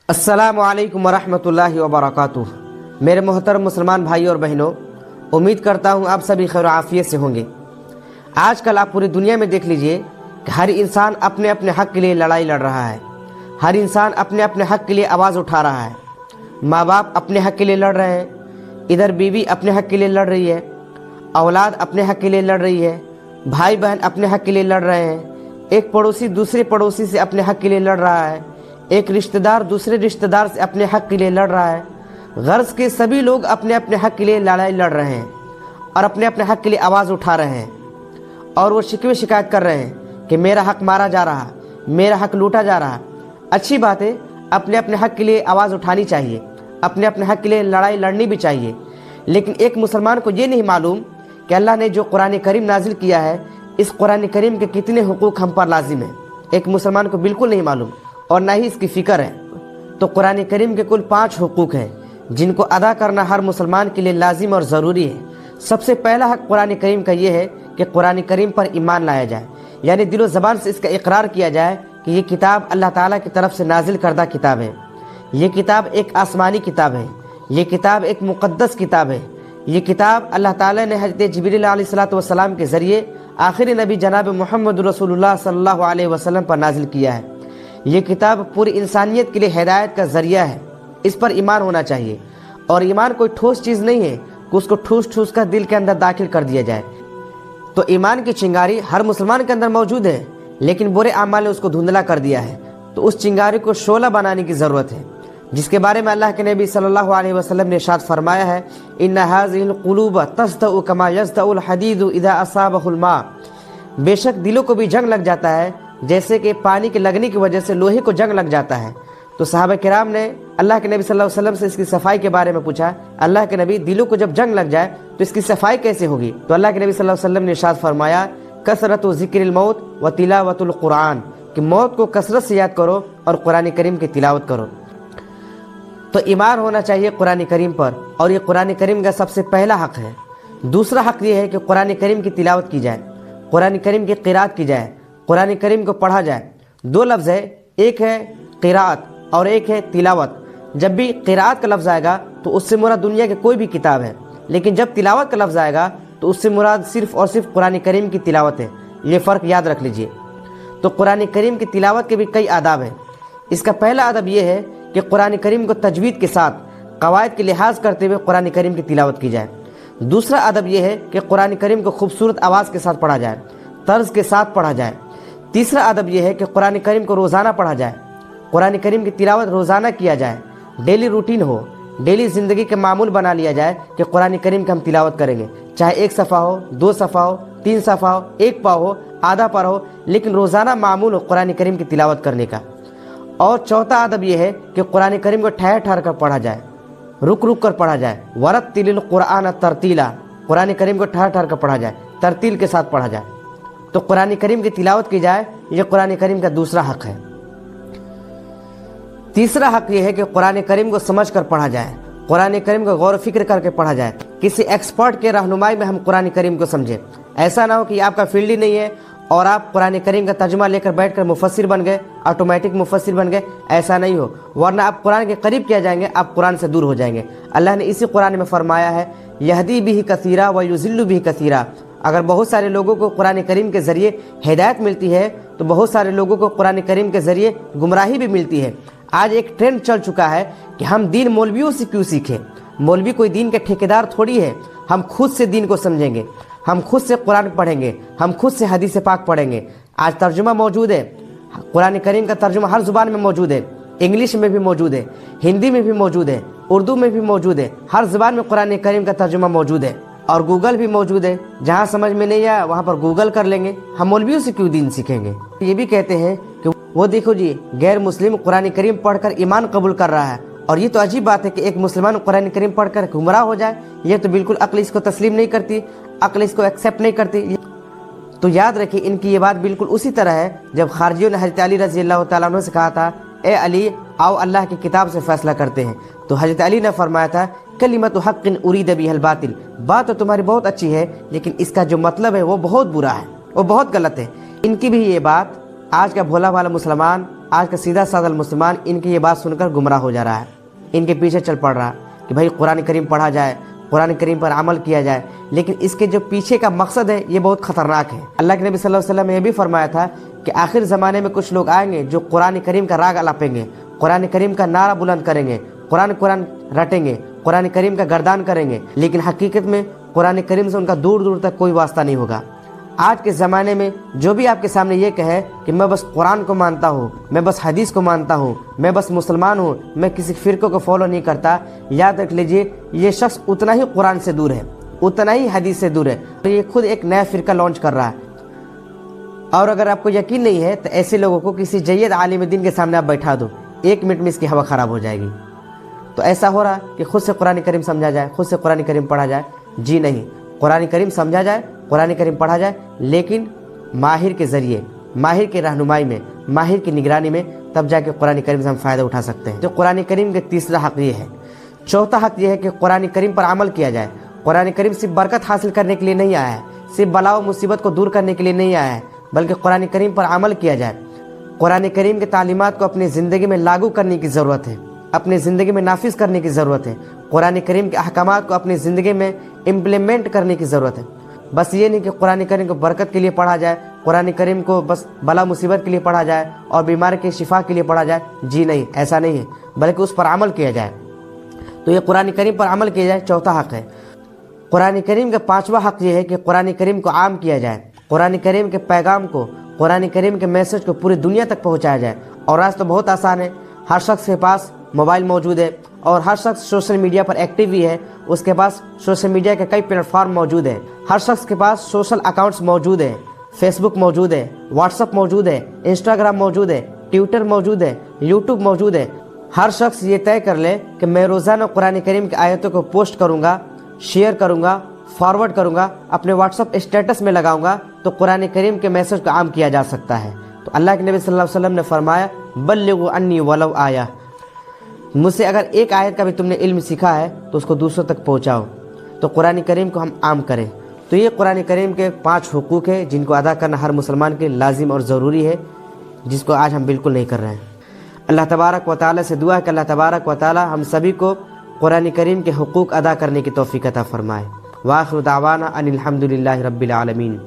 अस्सलामु अलैकुम वरहमतुल्लाहि वबरकातुह। मेरे मोहतरम मुसलमान भाई और बहनों, उम्मीद करता हूँ आप सभी खैर आफियत से होंगे। आजकल आप पूरी दुनिया में देख लीजिए कि हर इंसान अपने अपने हक़ के लिए लड़ाई लड़ रहा है। हर इंसान अपने अपने हक़ के लिए आवाज़ उठा रहा है। माँ बाप अपने हक़ के लिए लड़ रहे हैं, इधर बीवी अपने हक़ के लिए लड़ रही है, औलाद अपने हक़ के लिए लड़ रही है, भाई बहन अपने हक़ के लिए लड़ रहे हैं, एक पड़ोसी दूसरे पड़ोसी से अपने हक़ के लिए लड़ रहा है, एक रिश्तेदार दूसरे रिश्तेदार से अपने हक़ के लिए लड़ रहा है। गर्ज के सभी लोग अपने अपने हक़ के लिए लड़ाई लड़ रहे हैं और अपने अपने हक़ के लिए आवाज़ उठा रहे हैं और वो शिकवे शिकायत कर रहे हैं कि मेरा हक़ मारा जा रहा, मेरा हक़ लूटा जा रहा। अच्छी बात है, अपने अपने हक़ के लिए आवाज़ उठानी चाहिए, अपने अपने हक़ के लिए लड़ाई लड़नी भी चाहिए। लेकिन एक मुसलमान को ये नहीं मालूम कि अल्लाह ने जो कुरान करीम नाजिल किया है, इस कुरान करीम के कितने हुकूक हम पर लाजिम है। एक मुसलमान को बिल्कुल नहीं मालूम और ना ही इसकी फ़िक्र है। तो कुरान करीम के कुल 5 हुकूक हैं जिनको अदा करना हर मुसलमान के लिए लाजिम और ज़रूरी है। सबसे पहला हक़ कुरान करीम का ये है कि कुरान करीम पर ईमान लाया जाए, यानी दिलो ज़बान से इसका इकरार किया जाए कि ये किताब अल्लाह ताला की तरफ से नाजिल करदा किताब है। ये किताब एक आसमानी किताब है, ये किताब एक मुक़द्दस किताब है। ये किताब अल्लाह ताला ने हज़रत जिब्रील अलैहिस्सलाम के ज़रिए आखिरी नबी जनाब मोहम्मद रसूलुल्लाह सल्लल्लाहु अलैहि वसल्लम पर नाजिल किया है। ये किताब पूरी इंसानियत के लिए हिदायत का ज़रिया है। इस पर ईमान होना चाहिए और ईमान कोई ठोस चीज़ नहीं है कि उसको ठूस ठूस कर दिल के अंदर दाखिल कर दिया जाए। तो ईमान की चिंगारी हर मुसलमान के अंदर मौजूद है, लेकिन बुरे अमाल ने उसको धुंधला कर दिया है। तो उस चिंगारी को शोला बनाने की ज़रूरत है, जिसके बारे में अल्लाह के नबी सल्लल्लाहु अलैहि वसल्लम ने इरशाद फरमाया है, इन्ना हाज़िहिल क़ुलूब तस्दउ कमा यस्दउल हदीदु इज़ा असाबहुल मा। बेशक दिलों को भी जंग लग जाता है जैसे कि पानी के लगने की वजह से लोहे को जंग लग जाता है। तो सहाबा किराम ने अल्लाह के नबी सल्लल्लाहु अलैहि वसल्लम से इसकी सफाई के बारे में पूछा, अल्लाह के नबी दिलों को जब जंग लग जाए तो इसकी सफाई कैसे होगी? तो अल्लाह के नबी सल्लल्लाहु अलैहि वसल्लम ने इरशाद फरमाया, कसरतु ज़िक्रिल मौत व तिलावतुल कुरान, कि मौत को कसरत से याद करो और कुरान करीम की तिलावत करो। तो ईमान होना चाहिए कुरान करीम पर, और ये कुरान करीम का सबसे पहला हक़ है। दूसरा हक़ ये है कि कुरान करीम की तिलावत की जाए, कुरान करीम की क़िराअत की जाए, कुरान करीम को पढ़ा जाए। 2 लफ्ज़ है, एक है क़िराअत और एक है तिलावत। जब भी क़िराअत का लफ्ज़ आएगा तो उससे मुराद दुनिया की कोई भी किताब है, लेकिन जब तिलावत का लफ्ज़ आएगा तो उससे मुराद सिर्फ़ और सिर्फ कुरान करीम की तिलावत है। ये फ़र्क याद रख लीजिए। तो कुरान करीम की तिलावत के भी कई आदाब हैं। इसका पहला अदब यह है कि कुरान करीम को तजवीद के साथ कवायद के लिहाज करते हुए कुरान करीम की तिलावत की जाए। दूसरा अदब यह है कि कुरान करीम को खूबसूरत आवाज़ के साथ पढ़ा जाए, तर्ज के साथ पढ़ा जाए। तीसरा अदब यह है कि कुरान करीम को रोज़ाना पढ़ा जाए, कुरान करीम की तिलावत रोज़ाना किया जाए, डेली रूटीन हो, डेली ज़िंदगी के मामूल बना लिया जाए कि कुरान करीम की हम तिलावत करेंगे। चाहे 1 सफ़ा हो, 2 सफ़ा हो, 3 सफ़ा हो, 1 पाव हो, आधा पार हो, लेकिन रोज़ाना मामूल हो कुरान करीम की तिलावत करने का। और चौथा अदब यह है कि कुरान करीम को ठहर ठहर कर पढ़ा जाए, रुक रुक कर पढ़ा जाए। वरत्तिलिल कुरान तरतीला, कुरान करीम को ठहर ठहर कर पढ़ा जाए, तरतील के साथ पढ़ा जाए। तो कुरान करीम की तिलावत की जाए, यह कुरान करीम का दूसरा हक़ है। तीसरा हक़ यह है कि कुरान करीम को समझ कर पढ़ा जाए, कुरान करीम को गौर फिक्र करके पढ़ा जाए। किसी एक्सपर्ट के रहनुमाई में हम कुरान करीम को समझें। ऐसा ना हो कि आपका फील्ड ही नहीं है और आप कुरान करीम का तर्जुमा लेकर बैठकर मुफस्सिर बन गए, ऑटोमेटिक मुफस्सिर बन गए। ऐसा नहीं हो, वरना आप कुरान के करीब किया जाएंगे, आप कुरान से दूर हो जाएंगे। अल्लाह ने इसी कुरान में फरमाया है, यहदी बिही कसीरा व युज़िल्लु बिही कसीरा। अगर बहुत सारे लोगों को कुरान करीम के ज़रिए हिदायत मिलती है तो बहुत सारे लोगों को कुरान करीम के ज़रिए गुमराही भी मिलती है। आज एक ट्रेंड चल चुका है कि हम दीन मौलवियों से क्यों सीखें। मौलवी कोई दीन के ठेकेदार थोड़ी है। हम खुद से दीन को समझेंगे, हम खुद से कुरान पढ़ेंगे, हम खुद से हदीस पाक पढ़ेंगे। आज तर्जुमा मौजूद है, कुरान करीम का तर्जुमा हर ज़ुबान में मौजूद है, इंग्लिश में भी मौजूद है, हिंदी में भी मौजूद है, उर्दू में भी मौजूद है। हर ज़ुबान में कुरान करीम का तर्जुमा मौजूद है और गूगल भी मौजूद है। जहाँ समझ में नहीं आया वहाँ पर गूगल कर लेंगे। हम मौलवियों से क्यों दीन सीखेंगे? ये भी कहते हैं कि वो देखो जी, गैर मुस्लिम कुरान करीम पढ़कर ईमान कबूल कर रहा है। और ये तो अजीब बात है कि एक मुसलमान कुरान करीम पढ़कर गुमराह हो जाए। ये तो बिल्कुल अक्ल इसको तस्लीम नहीं करती, अक्ल इसको एक्सेप्ट नहीं करती। तो याद रखिए, इनकी ये बात बिल्कुल उसी तरह है जब खारजियों ने हज़रत अली रज़ी अल्लाह तआला अन्हु से कहा था, ए अली आओ अल्लाह की किताब से फ़ैसला करते हैं। तो हज़रत अली ने फरमाया था, कलिमतु हक़्क़िन उरीद बिहल बातिल। बात तो तुम्हारी बहुत अच्छी है, लेकिन इसका जो मतलब है वो बहुत बुरा है, वो बहुत गलत है। इनकी भी ये बात آج کا بھولا بھالا مسلمان، آج کا سیدھا سادہ مسلمان ان کی یہ بات سن کر گمراہ ہو جا رہا ہے، ان کے پیچھے چل پڑ رہا ہے کہ بھائی قرآن کریم پڑھا جائے، قرآن کریم پر عمل کیا جائے، لیکن اس کے جو پیچھے کا مقصد ہے یہ بہت خطرناک ہے۔ اللہ کے نبی صلی اللہ علیہ وسلم نے یہ بھی فرمایا تھا کہ آخر زمانے میں کچھ لوگ آئیں گے جو قرآن کریم کا راگ الاپیں گے، قرآن کریم کا نعرہ بلند کریں گے، قرآن رٹیں گے، قرآن کریم کا گردان کریں گے، لیکن حقیقت میں قرآن کریم سے ان کا دور دور تک کوئی واسطہ نہیں ہوگا۔ آج کے زمانے میں جو بھی آپ کے سامنے یہ کہے کہ میں بس قرآن کو مانتا ہوں، میں بس حدیث کو مانتا ہوں، میں بس مسلمان ہوں، میں کسی فرقے کو فالو نہیں کرتا، یاد رکھ لیجئے یہ شخص اتنا ہی قرآن سے دور ہے، اتنا ہی حدیث سے دور ہے، یہ خود ایک نیا فرقہ لانچ کر رہا ہے۔ اور اگر آپ کو یقین نہیں ہے تو ایسے لوگوں کو کسی جید عالم دین کے سامنے آپ بیٹھا دو، 1 منٹ میں اس کی ہوا خراب ہو جائے گی۔ تو ایسا ہو رہا کہ خود سے قرآن کریم سمجھا جائے، خود سے قرآن کریم پڑھا جائے؟ جی نہیں، قرآن کریم سمجھا جائے، قرآن کریم پڑھا جائے، لیکن ماہر کے ذریعے، ماہر کی رہنمائی میں، ماہر کی نگرانی میں، تب جا کے قرآن کریم سے ہم فائدہ اٹھا سکتے ہیں۔ تو قرآن کریم کا تیسرا حق یہ ہے۔ چوتھا حق یہ ہے کہ قرآن کریم پر عمل کیا جائے۔ قرآن کریم صرف برکت حاصل کرنے کے لیے نہیں آیا ہے، صرف بلا و مصیبت کو دور کرنے کے لیے نہیں آیا ہے، بلکہ قرآن کریم پر عمل کیا جائے۔ قرآن کریم کے تعلیمات کو اپنی زندگی میں لاگو کرنے کی ضرورت ہے، اپنی زندگی میں نافذ کرنے کی ضرورت ہے، قرآن کریم کے احکامات کو اپنی زندگی میں امپلیمنٹ کرنے کی ضرورت ہے۔ بس یہ نہیں کہ قرآن کریم کو برکت کے لیے پڑھا جائے، قرآن کریم کو بس بلا مصیبت کے لیے پڑھا جائے اور بیمار کے شفا کے لیے پڑھا جائے، جی نہیں، ایسا نہیں ہے، بلکہ اس پر عمل کیا جائے۔ تو یہ قرآن کریم پر عمل کیا جائے، چوتھا حق ہے۔ قرآن کریم کا پانچواں حق یہ ہے کہ قرآن کریم کو عام کیا جائے، قرآن کریم کے پیغام کو، قرآن کریم کے میسج کو پوری دنیا تک پہنچایا جائے۔ اور آج تو بہت آسان ہے، ہر شخص کے پاس موبائل موجود ہے اور ہر شخص سوشل میڈیا پر ایکٹیو بھی ہے، اس کے پاس سوشل میڈیا کے کئی پلیٹ فارم موجود ہیں، ہر شخص کے پاس سوشل اکاؤنٹس موجود ہیں، فیس بک موجود ہے، واٹس اپ موجود ہے، انسٹاگرام موجود ہے، ٹویٹر موجود ہے، یوٹیوب موجود ہے۔ ہر شخص یہ طے کر لے کہ میں روزانہ قرآن کریم کی آیتوں کو پوسٹ کروں گا، شیئر کروں گا، فارورڈ کروں گا، اپنے واٹس اپ اسٹیٹس میں لگاؤں گا، تو قرآن کریم کے میسج کو عام کیا جا سکتا ہے۔ تو اللہ کے نبی صلی اللہ علیہ وسلم نے فرمایا بلغوا انی ولو آیہ، مجھ سے اگر ایک آیت کا بھی تم نے علم سیکھا ہے تو اس کو دوسروں تک پہنچاؤ۔ تو قرآن کریم کو ہم عام کریں۔ تو یہ قرآن کریم کے 5 حقوق ہیں جن کو ادا کرنا ہر مسلمان کے لازم اور ضروری ہے، جس کو آج ہم بالکل نہیں کر رہے ہیں۔ اللہ تبارک و تعالیٰ سے دعا ہے کہ اللہ تبارک و تعالیٰ ہم سبھی کو قرآن کریم کے حقوق ادا کرنے کی توفیق عطا فرمائے۔ وآخر دعوانا ان الحمد للہ رب العالمین۔